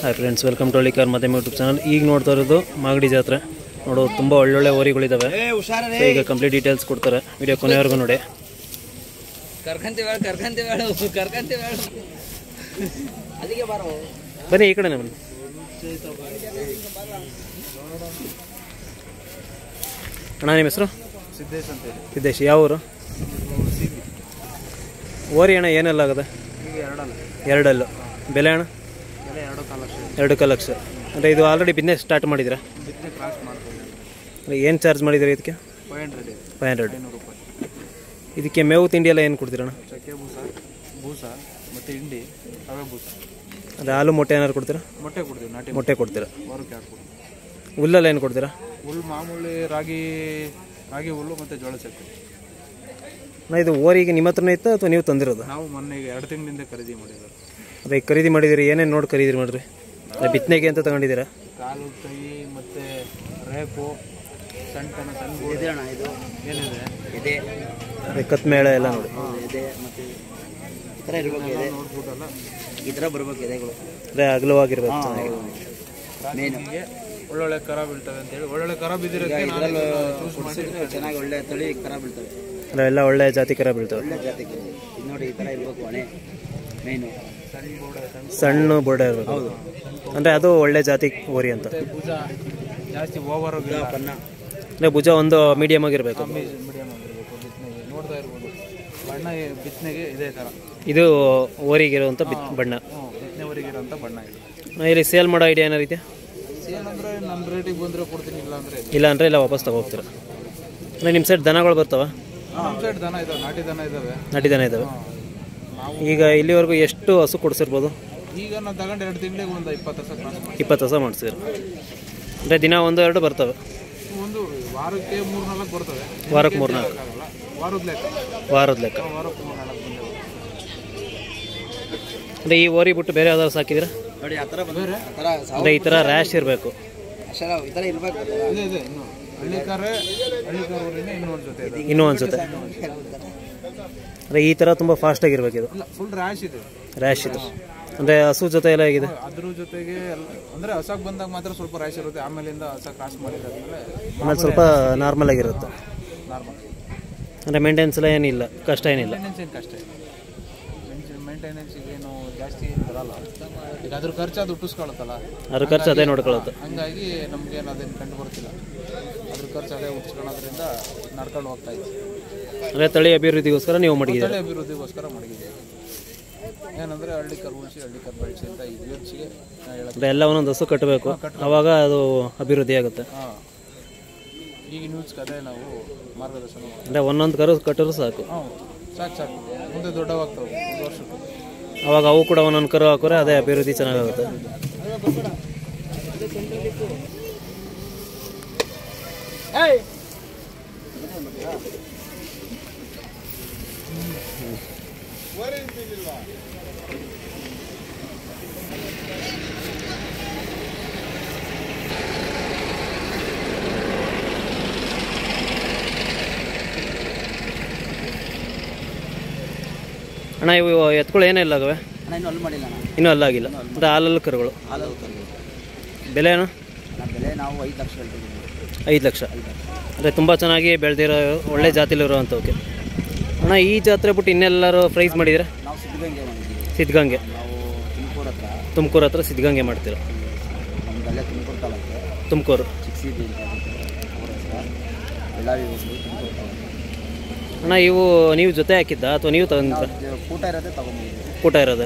Hi friends, welcome to Hallikar ಮತ್ತೆ YouTube channel. ಈಗ ನೋಡ್ತಾ ಇರೋದು ಮಾಗಡಿ ಜಾತ್ರೆ. ನೋಡೋದು ತುಂಬ ಒಳ್ಳೊಳ್ಳೆ ಓರಿಗಳಿದ್ದಾವೆ. ಈಗ ಕಂಪ್ಲೀಟ್ ಡೀಟೇಲ್ಸ್ ಕೊಡ್ತಾರೆ, ವಿಡಿಯೋ ಕೊನೆವರೆಗೂ ನೋಡಿ. ಬನ್ನಿ ಈ ಕಡೆನೇ ಬನ್ನಿ. ಅಣ್ಣ ನಿಮ್ಮ ಹೆಸರು? ಸಿದ್ದೇಶ್ ಅಂತ. ಸಿದ್ದೇಶ್. ಯಾವ ಊರು? ಓರಿ ಅಣ್ಣ ಏನೆಲ್ಲ ಆಗದೆ? ಎರಡಲ್ಲು. ಬೆಲೆ ಅಣ್ಣ? 2 ಲಕ್ಷ. ಅಂದರೆ ಇದು ಆಲ್ರೆಡಿ ಬಿಸ್ನೆಸ್ ಸ್ಟಾರ್ಟ್ ಮಾಡಿದ್ದೀರಾ? ಏನು ಚಾರ್ಜ್ ಮಾಡಿದ್ದೀರಾ ಇದಕ್ಕೆ? 500. ಇದಕ್ಕೆ ಮೇವು ತಿಂಡಿ ಎಲ್ಲ ಏನು ಕೊಡ್ತೀರಣ್ಣ? ಚಕ್ಕೆ ಬೂಸ ಮತ್ತು ಹಿಂಡಿ, ರವೆ ಬೂಸ. ಅಂದರೆ ಹಾಲು ಮೊಟ್ಟೆ ಏನಾದ್ರು ಕೊಡ್ತೀರಾ? ಮೊಟ್ಟೆ ಕೊಡ್ತೀವಿ, ನಾಟಿ ಮೊಟ್ಟೆ ಕೊಡ್ತೀರಾ. ವಾರಕ್ಕೆ 2 ಕೊಡ್ತೀವಿ. ಹುಲ್ಲೆಲ್ಲ ಏನು ಕೊಡ್ತೀರಾ? ಹುಲ್ಲು ಮಾಮೂಲಿ ರಾಗಿ ಹುಲ್ಲು ಮತ್ತು ಜೋಳ ಚಕ್ಕೆ. ಇದು ಓರಿಗೆ ನಿಮ್ಮ ಹತ್ರನೇ ಇತ್ತು ಅಥವಾ ನೀವು ತಂದಿರೋದು? ನಾವು ಮೊನ್ನೆ 2 ತಿಂಗಳಿಂದ ಖರೀದಿ ಮಾಡಿರೋದು. ಅದೇ ಖರೀದಿ ಮಾಡಿದ್ದೀರಿ, ಏನೇನು ನೋಡಿ ಖರೀದಿ ಮಾಡಿರಿ? ಬಿತ್ತನೆಗೆ ಅಂತ ತಗೊಂಡಿದ್ದೀರಾ? ಕಾಲು ಕೈ ಮತ್ತು ರೇಪು, ಸಣ್ಣ ಗೋಧಿ ಏನಿದೆ ಇದೆ, ಕತ್ಮೇಳ ಎಲ್ಲ ನೋಡಿ. ನೋಡ್ಬಿಟ್ಟಲ್ಲ ಈ ಥರ ಬರ್ಬೇಕು ಎದೆಗಳು. ಅದೇ ಅಗಲವಾಗಿರ್ಬೇಕು. ಚೆನ್ನಾಗಿ ಒಳ್ಳೊಳ್ಳೆ ಕರ ಬೀಳ್ತವೆ ಅಂತೇಳಿ ಒಳ್ಳೊಳ್ಳೆ ಕರ ಬಿದ್ದಿರೋದಕ್ಕೆ ಚೂಸ್ ಮಾಡಿದ್ರೆ ಚೆನ್ನಾಗಿ ಒಳ್ಳೆ ತಳಿ ಕರ ಬೀಳ್ತವೆ. ಎಲ್ಲ ಒಳ್ಳೆ ಜಾತಿ ಕರ ಬೀಳ್ತವೆ. ಒಳ್ಳೆ ಜಾತಿ ಇದು ನೋಡಿ, ಈ ಥರ ಇರಬೇಕು ಹಣೆ ಮೇನು. ಸಣ್ಣ ಬೋರ್ಡ ಇರಬೇಕು. ಹೌದು, ಅಂದರೆ ಅದು ಒಳ್ಳೆ ಜಾತಿ ಓರಿ ಅಂತ. ಭುಜ ಜಾಸ್ತಿ ಓವರ್ ಬಣ್ಣ, ಅಂದರೆ ಭುಜ ಒಂದು ಮೀಡಿಯಮ್ ಆಗಿರಬೇಕು. ಮೀಡಿಯಮ್ ಆಗಿರಬೇಕು. ಬಿತ್ತನೆಗೆ ನೋಡ್ತಾ ಇರ್ಬೋದು, ಬಣ್ಣ ಬಿತ್ತನೆಗೆ ಇದೇ ಥರ. ಇದು ಓರಿಗಿರುವಂಥ ಬಣ್ಣ, ಬಿತ್ತನೆವರೆಗಿರೋಂಥ ಬಣ್ಣ ಇದು. ಇಲ್ಲಿ ಸೇಲ್ ಮಾಡೋ ಐಡಿಯಾ ಏನಾರು ಇದೆಯಾ? ಸೇಲ್ ಅಂದರೆ ನನ್ನ ರೇಟಿಗೆ ಬಂದರೆ ಕೊಡ್ತೀನಿ, ಇಲ್ಲ ಅಂದರೆ ಇಲ್ಲ ವಾಪಸ್ ತಗೋಗ್ತೀರ. ಅಂದರೆ ನಿಮ್ಮ ಸೈಡ್ ದನಗಳು ಬರ್ತಾವ? ನಮ್ಮ ಸೈಡ್ ದನ ಇದ್ದಾವೆ, ನಾಟಿ ದನ ಇದ್ದಾವೆ. ನಾಟಿ ದನ ಇದ್ದಾವೆ. ಈಗ ಇಲ್ಲಿವರೆಗೂ ಎಷ್ಟು ಹಸು ಕೊಡಿಸಿರ್ಬೋದು? ಈಗ ನಾನು ತಗೊಂಡು 2 ತಿಂಗಳಿಗೆ ಒಂದು 20 ಹಸ ಕ್ರಾಸ್ ಮಾಡಿ. 20 ಹಸ ಮಾಡಿಸಿದ್ರು. ಅಂದರೆ ದಿನ 1-2 ಬರ್ತವೆ? ಒಂದು ವಾರಕ್ಕೆ 3-4 ಬರ್ತವೆ. ವಾರಕ್ಕೆ 3-4? ವಾರದ ಲೆಕ್ಕ. ವಾರಕ್ಕೆ 3-4 ಬಂದಿವೆ. ಅಂದರೆ ಈ ಓರಿ ಬಿಟ್ಟು ಬೇರೆ ಯಾವ್ದಾದ್ರು ಸಾಕಿದ್ರೆ? ನೋಡಿ ಆ ಥರ ಬಂದರೆ ಅಂದರೆ ಈ ಥರ ರ್ಯಾಶ್ ಇರಬೇಕು, ಈ ಥರ ಇರಬೇಕು. ಇದೆ ಇನ್ನು ಹಳ್ಳಿಕಾರ ಊರಿನ ಇನ್ನೂ ಅನ್ಸುತ್ತೆ. ಅಂದರೆ ಈ ಥರ ತುಂಬ ಫಾಸ್ಟಾಗಿರ್ಬೇಕು. ಇದು ಫುಲ್ ರ್ಯಾಶ್ ಇದೆ. ರ್ಯಾಶ್ ಇದು ಅಂದರೆ ಹಸು ಜೊತೆ ಎಲ್ಲ ಹೇಗಿದೆ? ಅದ್ರ ಜೊತೆಗೆ ಅಂದರೆ ಹಸಕ್ಕೆ ಬಂದಾಗ ಮಾತ್ರ ಸ್ವಲ್ಪ ರ್ಯಾಶ್ ಇರುತ್ತೆ. ಆಮೇಲಿಂದ ಹಸ ಕ್ರಾಸ್ ಮಾಡಿದಾದ್ಮೇಲೆ ಆಮೇಲೆ ಸ್ವಲ್ಪ ನಾರ್ಮಲ್ ಆಗಿರುತ್ತೆ. ನಾರ್ಮಲ್. ಅಂದರೆ ಮೇಂಟೆನೆನ್ಸ್ ಎಲ್ಲ ಏನಿಲ್ಲ, ಕಷ್ಟ ಏನಿಲ್ಲ. ಮೇಂಟೆನೆನ್ಸ್ ಏನು ಕಷ್ಟ ಇಲ್ಲ. ಮೇಂಟೆನೆನ್ಸಿಗೆ ಏನು ಜಾಸ್ತಿ ಬರಲ್ಲ. ಈಗ ಅದ್ರ ಖರ್ಚು ಅದು ಹುಟ್ಟಿಸ್ಕೊಳುತ್ತಲ್ಲ, ಅದ್ರ ಖರ್ಚು ಅದೇ ನೋಡ್ಕೊಳ್ಳುತ್ತೆ. ಹಂಗಾಗಿ ನಮಗೇನು ಅದೇನು ಕಂಡು ಬರ್ತಿಲ್ಲ. ಅದ್ರ ಖರ್ಚು ಅದೇ ಹುಟ್ಟಿಸ್ಕೊಳ್ಳೋದ್ರಿಂದ ನಡ್ಕೊಂಡು ಹೋಗ್ತಾ ಇದ್ದೀವಿ. ಅಂದರೆ ತಳಿ ಅಭಿವೃದ್ಧಿಗೋಸ್ಕರ ನೀವು ಮಡಗಿದ್ದೀರಿ? ತಳಿ ಅಭಿವೃದ್ಧಿಗೋಸ್ಕರ ಮಡಗಿದ್ದೀವಿ. ಏನಂದರೆ ಹಳ್ಳಿಕರು ಉಳಿಸಿ ಹಳ್ಳಿಕರು ಬೆಳೆಸಿ ಅಂತ ಈ ಯೋಚಿಗೆ ಅಂದರೆ ಎಲ್ಲ ಒಂದೊಂದು ಹಸು ಕಟ್ಟಬೇಕು, ಆವಾಗ ಅದು ಅಭಿವೃದ್ಧಿ ಆಗುತ್ತೆ. ಹಾಂ, ಈಗ ನ್ಯೂಸ್ಗೆ ಅದೇ ನಾವು ಮಾರ್ಗದರ್ಶನ ಮಾಡ್ತೀವಿ. ಅಂದರೆ ಒಂದೊಂದು ಕರು ಕಟ್ಟರು ಸಾಕು. ಹಾಂ, ಸಾಕು ಮುಂದೆ ದೊಡ್ಡವಾಗ್ತವೆ 1 ವರ್ಷಕ್ಕೆ. ಅವಾಗ ಅವು ಕೂಡ ಒಂದೊಂದು ಕರು ಹಾಕೋರೆ ಅದೇ ಅಭಿವೃದ್ಧಿ ಚೆನ್ನಾಗಾಗುತ್ತೆ. ಅಣ್ಣ ಇವು ಎತ್ಗಳು ಏನೆಲ್ಲ ಆಗವೆ? ಇನ್ನೂ ಅಲ್ಲಿ ಮಾಡಿಲ್ಲ ನಾನು, ಇನ್ನೂ ಅಲ್ಲಾಗಿಲ್ಲ. ಅಂದರೆ ಹಾಲಲ್ಲಿ ಕರುಗಳು. ಹಾಲಲ್ಲಿ ಕರು. ಬೆಲೆ ಏನು? ಬೆಲೆ ನಾವು 5 ಲಕ್ಷ ಹೇಳ್ತೀವಿ. 5 ಲಕ್ಷ. ಅಂದರೆ ತುಂಬ ಚೆನ್ನಾಗಿ ಬೆಳೆದಿರೋ ಒಳ್ಳೆ ಜಾತಿಲಿರುವಂಥವಕ್ಕೆ. ಅಣ್ಣ ಈ ಜಾತ್ರೆ ಬಿಟ್ಟು ಇನ್ನೆಲ್ಲರೂ ಪ್ರೈಸ್ ಮಾಡಿದರೆ? ನಾವು ಸಿದ್ಧಗಂಗೆ ಮಾಡಿದ್ದೀವಿ. ಸಿದ್ಧಗಂಗೆ? ನಾವು ತುಮಕೂರು ಹತ್ರ ಸಿದ್ಧಗಂಗೆ ಮಾಡ್ತೀರ? ನಮ್ಮದಲ್ಲೇ ತುಮಕೂರು ತಾಲೂಕು. ತುಮಕೂರು ಚಿಕ್ಸಿಬಿ ಬೆಳ್ಳಾವಿ ಹೋಗಿ ತುಮಕೂರು ತಾಲೂಕು. ಅಣ್ಣ ಇವು ನೀವು ಜೊತೆ ಹಾಕಿದ್ದ ಅಥವಾ ನೀವು ತಗೊಂಡ? ಕೂಟ ಇರೋದೇ ತೊಗೊಂಬಂದಿದ್ದೀವಿ. ಕೂಟ ಇರೋದು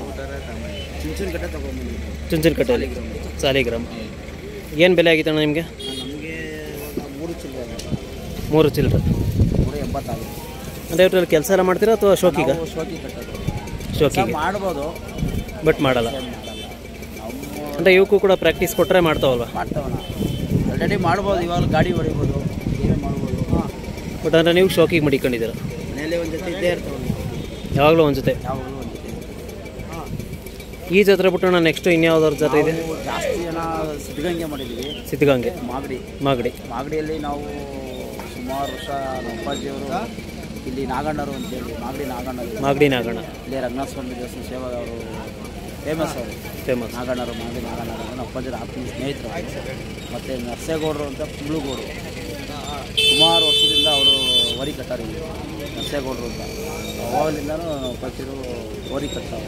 ಚುಂಚನಕಟ್ಟೆ ತೊಗೊಂಬಂದಿದ್ದೀವಿ. ಚುಂಚನಕಟ್ಟೆಯಲ್ಲಿ ಸಾಲಿಗ್ರಾಮ. ಏನು ಬೆಲೆ ಆಗಿತ್ತು ಅಣ್ಣ ನಿಮಗೆ? ನಮಗೆ 3 ಚಿಲ್ಲರೆ. 3 ಚಿಲ್ಲರೆ. 380 ಆಗಿದೆ. ಅಂದರೆ ಇವ್ರಲ್ಲಿ ಕೆಲಸ ಎಲ್ಲ ಮಾಡ್ತೀರಾ ಅಥವಾ ಶೋಕಿಗ? ಶೋಕಿ ಕಟ್ಟೋದು. ಶೋಕಿಗೆ ಮಾಡ್ಬೋದು, ಬಟ್ ಮಾಡಲ್ಲ. ನಾವು ಅಂದರೆ ಇವಕ್ಕೂ ಕೂಡ ಪ್ರಾಕ್ಟೀಸ್ ಕೊಟ್ಟರೆ ಮಾಡ್ತಾವಲ್ವ? ಮಾಡ್ತಾವಲ್ಲ, ಆಲ್ರೆಡಿ ಮಾಡ್ಬೋದು. ಇವಾಗ ಗಾಡಿ ಹೊಡಿಬೋದು, ಏನೇ ಮಾಡ್ಬೋದು. ಬಟ್ ಅಂದರೆ ನೀವು ಶೋಕಿಗೆ ಮಡಿಕೊಂಡಿದ್ದೀರ? ಮನೆಯಲ್ಲೇ ಒಂದು ಜೊತೆ ಇದ್ದೇ ಇರ್ತವೆ. ಯಾವಾಗಲೂ ಒಂದು ಜೊತೆ? ಯಾವಾಗಲೂ ಒಂದು ಜೊತೆ. ಈ ಜಾತ್ರೆ ಬಿಟ್ಟು ನಾನು ನೆಕ್ಸ್ಟ್ ಇನ್ಯಾವ್ದಾದ್ರು ಜಾತ್ರೆ ಇದೆ? ಜಾಸ್ತಿ ಜನ ಸಿದ್ಧಗಂಗೆ ಮಾಡಿದ್ದೀವಿ. ಸಿದ್ಧಗಂಗೆ, ಮಾಗಡಿಯಲ್ಲಿ ನಾವು ಸುಮಾರು ವರ್ಷ ನಮ್ಮ ಅಪ್ಪಾಜಿಯವರು ಇಲ್ಲಿ ನಾಗಣ್ಣರು ಅಂತೇಳಿ ಮಾಗಡಿ ನಾಗಣ್ಣ ಇಲ್ಲಿ ರಂಗನಾಥ ಸ್ವಾಮಿ ದೇವಸ್ಥಾನ ಸೇವಾ ಅವರು ಫೇಮಸ್ ಅವರು, ಫೇಮಸ್. ನಾಗಣ್ಣರು ಮಾಗಡಿ ನಾಗಣ್ಣರು ನಮ್ಮ ಅಪ್ಪಾಜಿ ಆತ್ಮೀಯ ಸ್ನೇಹಿತರು. ಮತ್ತು ನರಸೇಗೌಡರು ಅಂತ ಕುಂಬ್ಳುಗೌಡು, ಸುಮಾರು ವರ್ಷದಿಂದ ಅವರು ವರಿ ಕಟ್ಟಾರೆ. ನರಸೇಗೌಡರು ಅಂತ ಅವಾಗಲಿಂದನೂ ಕಟ್ಟಿರು ವರಿ ಕಟ್ತಾರೆ.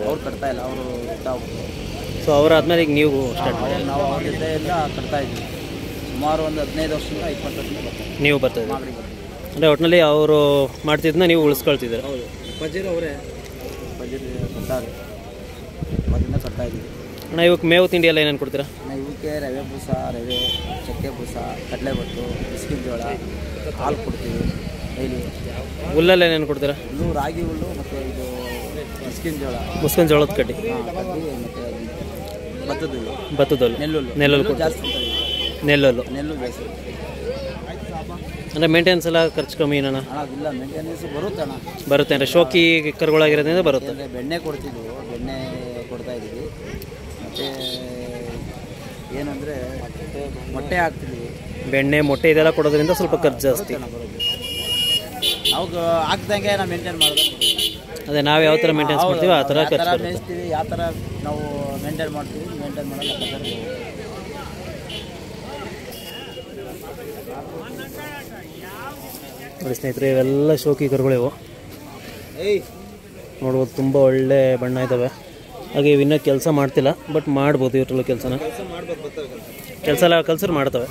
ಅವ್ರು ಕಟ್ತಾ ಇಲ್ಲ, ಅವರು ಗೊತ್ತಾಗ್ಬಿಟ್ಟು. ಸೊ ಅವರಾದ್ಮೇಲೆ ಈಗ ನೀವು ಸ್ಟಾರ್ಟ್ ಮಾಡಿ? ನಾವು ಅವ್ರ ಜೊತೆಯಿಂದ ಕಟ್ತಾಯಿದ್ವಿ. ಸುಮಾರು ಒಂದು 15 ವರ್ಷದಿಂದ 20 ವರ್ಷದಿಂದ ಬರ್ತಾರೆ. ನೀವು ಬರ್ತಾಯಿದ್ದೀರಿ ಮಾಗಡಿ ಬರ್ತೀವಿ. ಅಂದರೆ ಒಟ್ಟಿನಲ್ಲಿ ಅವರು ಮಾಡ್ತಿದ್ದನ್ನ ನೀವು ಉಳಿಸ್ಕೊಳ್ತಿದ್ದೀರ? ಹೌದು, ಅಪ್ಪಾಜಿರು ಅವರೇ ಅಪ್ಪಾಜಿರು ಕಟ್ಟಾರೆ, ಅದರಿಂದ ಕಟ್ತಾಯಿದ್ದೀವಿ. ಅಣ್ಣ ಇವಕ್ಕೆ ಮೇವು ತಿಂಡಿ ಎಲ್ಲ ಏನೇನು ಕೊಡ್ತೀರಾ? ಇವಕ್ಕೆ ರವೆ ಬೂಸ, ರವೆ ಚಕ್ಕೆ ಬೂಸ, ಕಡಲೆಬಟ್ಟು, ಬಿಸ್ಕಿಟ್ ಜೋಳ, ಹಾಲು ಕೊಡ್ತೀವಿ ಡೈಲಿ. ಹುಲ್ಲಲ್ಲಿ ಏನೇನು ಕೊಡ್ತೀರಾ? ಹುಲ್ಲು ರಾಗಿ ಹುಲ್ಲು ಮತ್ತು ಇದು ಬಿಸ್ಕಿಟ್ ಜೋಳ, ಮುಸ್ಕಿನ ಜೋಳದ ಕಡ್ಡಿ, ಕಡ್ಡಿ ಮತ್ತು ಭತ್ತದ ಹುಲ್ಲು, ಭತ್ತದ ಹುಲ್ಲು, ನೆಲ್ಲಲ್ಲಿ ಜಾಸ್ತಿ ನೆಲ್ಲಲ್ಲು ಜಾಸ್ತಿ. ಅಂದರೆ ಮೇಂಟೆನೆನ್ಸ್ ಎಲ್ಲ ಖರ್ಚು ಕಮ್ಮಿ ಅಣ್ಣ? ಇಲ್ಲ, ಮೇಂಟೆನೆನ್ಸ್ ಬರುತ್ತೆ ಅಣ್ಣ, ಬರುತ್ತೆ. ಅಂದರೆ ಶೋಕಿ ಕರುಗಳಾಗಿರೋದ್ರಿಂದ ಬರುತ್ತೆ. ಅಂದರೆ ಬೆಣ್ಣೆ ಕೊಡ್ತಿದ್ವು, ಬೆಣ್ಣೆ ಕೊಡ್ತಾಯಿದ್ದೀವಿ. ಮತ್ತು ಏನಂದರೆ ಮೊಟ್ಟೆ ಹಾಕ್ತಿದ್ವಿ. ಬೆಣ್ಣೆ ಮೊಟ್ಟೆ ಇದೆಲ್ಲ ಕೊಡೋದ್ರಿಂದ ಸ್ವಲ್ಪ ಖರ್ಚು ಜಾಸ್ತಿ. ನಾವು ಹಾಕ್ದಂಗೆ ನಾವು ಮೇಂಟೈನ್ ಮಾಡೋದು. ಅದೇ ನಾವು ಯಾವ ಥರ ಮೇಂಟೆನ್ಸ್ ಮಾಡ್ತೀವಿ ಆ ಥರ ಖರ್ಚು ಬರುತ್ತೆ. ಮೇಯಿಸ್ತೀವಿ, ಯಾವ ಥರ ನಾವು ಮೇಂಟೈನ್ ಮಾಡ್ತೀವಿ, ಮೇಂಟೈನ್ ಮಾಡಲ್ಲ. ನೋಡಿ ಸ್ನೇಹಿತರೆ, ಇವೆಲ್ಲ ಶೋಕಿ ಕರುಗಳಿವು ನೋಡ್ಬೋದು. ತುಂಬ ಒಳ್ಳೆ ಬಣ್ಣ ಇದ್ದಾವೆ. ಹಾಗೆ ಇವಿನ್ನೂ ಕೆಲಸ ಮಾಡ್ತಿಲ್ಲ, ಬಟ್ ಮಾಡ್ಬೋದು ಇವ್ರಲ್ಲ ಕೆಲಸನ. ಕೆಲಸ ಎಲ್ಲ ಕಲ್ಸರು ಮಾಡ್ತವೆ.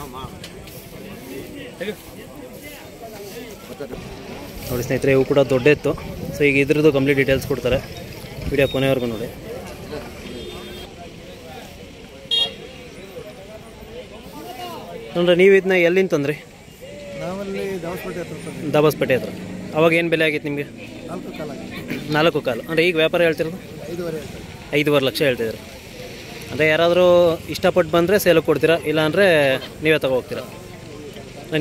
ನೋಡಿ ಸ್ನೇಹಿತರೆ, ಇವು ಕೂಡ ದೊಡ್ಡ ಇತ್ತು. ಸೊ ಈಗ ಇದ್ರದ್ದು ಕಂಪ್ಲೀಟ್ ಡೀಟೇಲ್ಸ್ ಕೊಡ್ತಾರೆ. ವಿಡಿಯೋ ಕೊನೆವರೆಗೂ ನೋಡಿ. ಅಂದರೆ ನೀವು ಇದನ್ನ ಎಲ್ಲಿಂದ ತಂದ್ರಿ? ನಾವಲ್ಲಿ ದಾಬಸ್ಪೇಟೆ ಹತ್ರ. ಅವಾಗ ಏನು ಬೆಲೆ ಆಗಿತ್ತು ನಿಮಗೆ? 4 ಕಾಲು. ಅಂದರೆ ಈಗ ವ್ಯಾಪಾರ ಹೇಳ್ತಿರೋದು 5.5 ಲಕ್ಷ ಹೇಳ್ತಿದ್ರು. ಅಂದರೆ ಯಾರಾದರೂ ಇಷ್ಟಪಟ್ಟು ಬಂದರೆ ಸೇಲಿಗೆ ಕೊಡ್ತೀರಾ, ಇಲ್ಲಾಂದರೆ ನೀವೇ ತಗೋಗ್ತೀರಾ?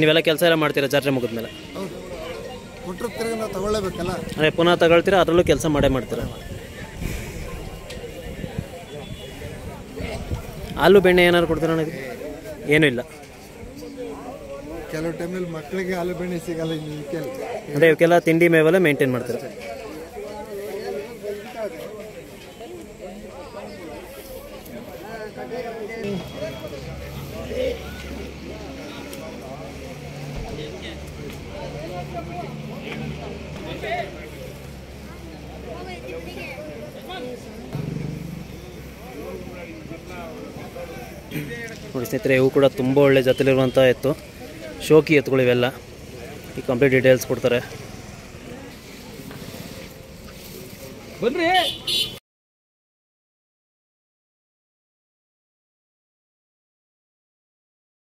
ನೀವೆಲ್ಲ ಕೆಲಸ ಎಲ್ಲ ಮಾಡ್ತೀರಾ ಜಾತ್ರೆ ಮುಗಿದ್ಮೇಲೆ? ಅಂದರೆ ಪುನಃ ತಗೊಳ್ತೀರಾ, ಅದರಲ್ಲೂ ಕೆಲಸ ಮಾಡೇ ಮಾಡ್ತೀರಾ? ಹಾಲು ಬೆಣ್ಣೆ ಏನಾದ್ರು ಕೊಡ್ತೀರಾ ನನಗೆ? ಏನೂ ಇಲ್ಲ. ಕೆಲವು ಟೈಮಲ್ಲಿ ಮಕ್ಕಳಿಗೆ ಹಾಲು ಬೆಣ್ಣೆ ಸಿಗಲ್ಲ. ಅಂದರೆ ಇವಕ್ಕೆಲ್ಲ ತಿಂಡಿ ಮೇವೆಲ್ಲ ಮೇಂಟೈನ್ ಮಾಡ್ತಾರೆ. ನೋಡಿ ಸ್ನೇಹಿತರೆ, ಇವು ಕೂಡ ತುಂಬ ಒಳ್ಳೆ ಜೊತೆಲಿರುವಂಥ ಎತ್ತು, ಶೋಕಿ ಎತ್ತುಗಳು ಇವೆಲ್ಲ. ಈ ಕಂಪ್ಲೀಟ್ ಡೀಟೇಲ್ಸ್ ಕೊಡ್ತಾರೆ. ಬನ್ರಿ.